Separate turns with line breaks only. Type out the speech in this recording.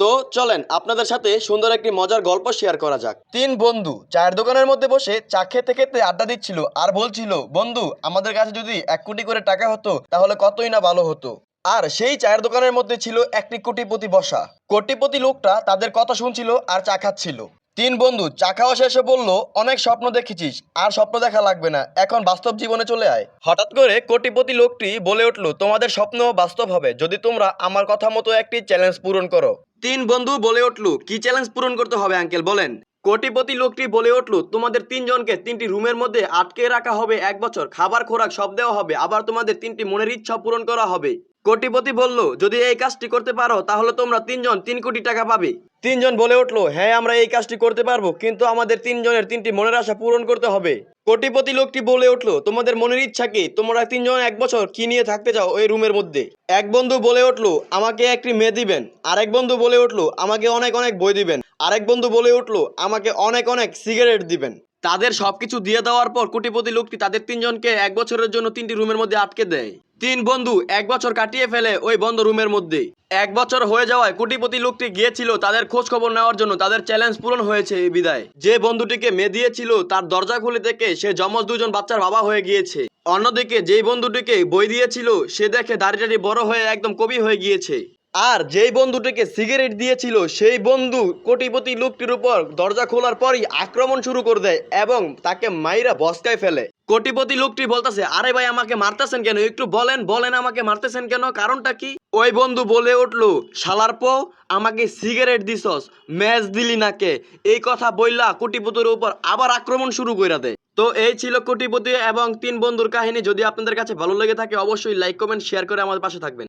তো চলেন আপনাদের সাথে সুন্দর একটি মজার গল্প শেয়ার করা যাক। তিন বন্ধু চায়ের দোকানের মধ্যে বসে চা খেতে খেতে আড্ডা দিচ্ছিল আর বলছিল, বন্ধু আমাদের কাছে যদি 1 কোটি করে টাকা হতো তাহলে কতই না ভালো হতো। আর সেই চায়ের দোকানের মধ্যে ছিল একটি কোটিপতি বসা। কোটিপতি লোকটা তাদের কথা শুনছিল আর চা খাচ্ছিল। তিন বন্ধু চা খাওয়া শেষে বলল, অনেক স্বপ্ন দেখেছিস, আর স্বপ্ন দেখা লাগবে না, এখন বাস্তব জীবনে চলে আয়। হঠাৎ করে কোটিপতি লোকটি বলে উঠল, তোমাদের স্বপ্ন বাস্তব হবে যদি তোমরা আমার কথা মতো একটি চ্যালেঞ্জ পূরণ করো। তিন বন্ধু বলে উঠল, কি চ্যালেঞ্জ পূরণ করতে হবে আঙ্কেল বলেন। কোটিপতি লোকটি বলে উঠল, তোমাদের তিনজনকে 3টি রুমের মধ্যে আটকে রাখা হবে 1 বছর, খাবার খোরাক সব দেওয়া হবে, আবার তোমাদের 3টি মনের ইচ্ছা পূরণ করা হবে। কোটিপতি বলল, যদি এই কাজটি করতে পারো তাহলে তোমরা তিনজন 3 কোটি টাকা পাবে। তিনজন বলে উঠলো, হ্যাঁ আমরা এই কাজটি করতে পারবো, কিন্তু আমাদের তিনজনের 3টি মনের আশা পূরণ করতে হবে। কোটিপতি লোকটি বলে উঠলো, তোমাদের মনের ইচ্ছা কি, তোমরা তিনজন 1 বছর কি নিয়ে থাকতে চাও ওই রুমের মধ্যে। এক বন্ধু বলে উঠলো, আমাকে একটি মেয়ে দিবেন। আরেক বন্ধু বলে উঠলো, আমাকে অনেক অনেক বই দিবেন। আরেক বন্ধু বলে উঠলো, আমাকে অনেক অনেক সিগারেট দিবেন। তাদের সবকিছু দিয়ে দেওয়ার পর কোটিপতি লোকটি তাদের তিনজনকে 1 বছরের জন্য 3টি রুমের মধ্যে আটকে দেয়। তিন বন্ধু 1 বছর কাটিয়ে ফেলে ওই বন্ধ রুমের মধ্যে। 1 বছর হয়ে যাওয়ায় কোটিপতি লোকটি গিয়েছিল তাদের খোঁজ খবর নেওয়ার জন্য, তাদের চ্যালেঞ্জ পূরণ হয়েছে এই বিদায়। যে বন্ধুটিকে মেয়ে দিয়েছিল তার দরজা খুলে দেখে সে যমজ 2জন বাচ্চার বাবা হয়ে গিয়েছে। অন্যদিকে যেই বন্ধুটিকে বই দিয়েছিল সে দেখে দাড়ি বড় হয়ে একদম কবি হয়ে গিয়েছে। আর যেই বন্ধুটিকে সিগারেট দিয়েছিল সেই বন্ধু কোটিপতি লোকটির উপর দরজা খোলার পরই আক্রমণ শুরু করে দেয় এবং তাকে মাইরা বসকায় ফেলে। কোটিপতি লোকটি বলতেছে, আরে ভাই আমাকে মারতেছেন কেন, একটু বলেন বলেন আমাকে মারতেছেন কেন, কারণটা কি? ওই বন্ধু বলে উঠলো, শালার পো, আমাকে সিগারেট দিছস, ম্যাচ দিলি নাকে, এই কথা বললা কোটিপতির উপর আবার আক্রমণ শুরু করে দেয়। তো এই ছিল কোটিপতি এবং তিন বন্ধুর কাহিনী। যদি আপনাদের কাছে ভালো লেগে থাকে অবশ্যই লাইক কমেন্ট শেয়ার করে আমাদের পাশে থাকবেন।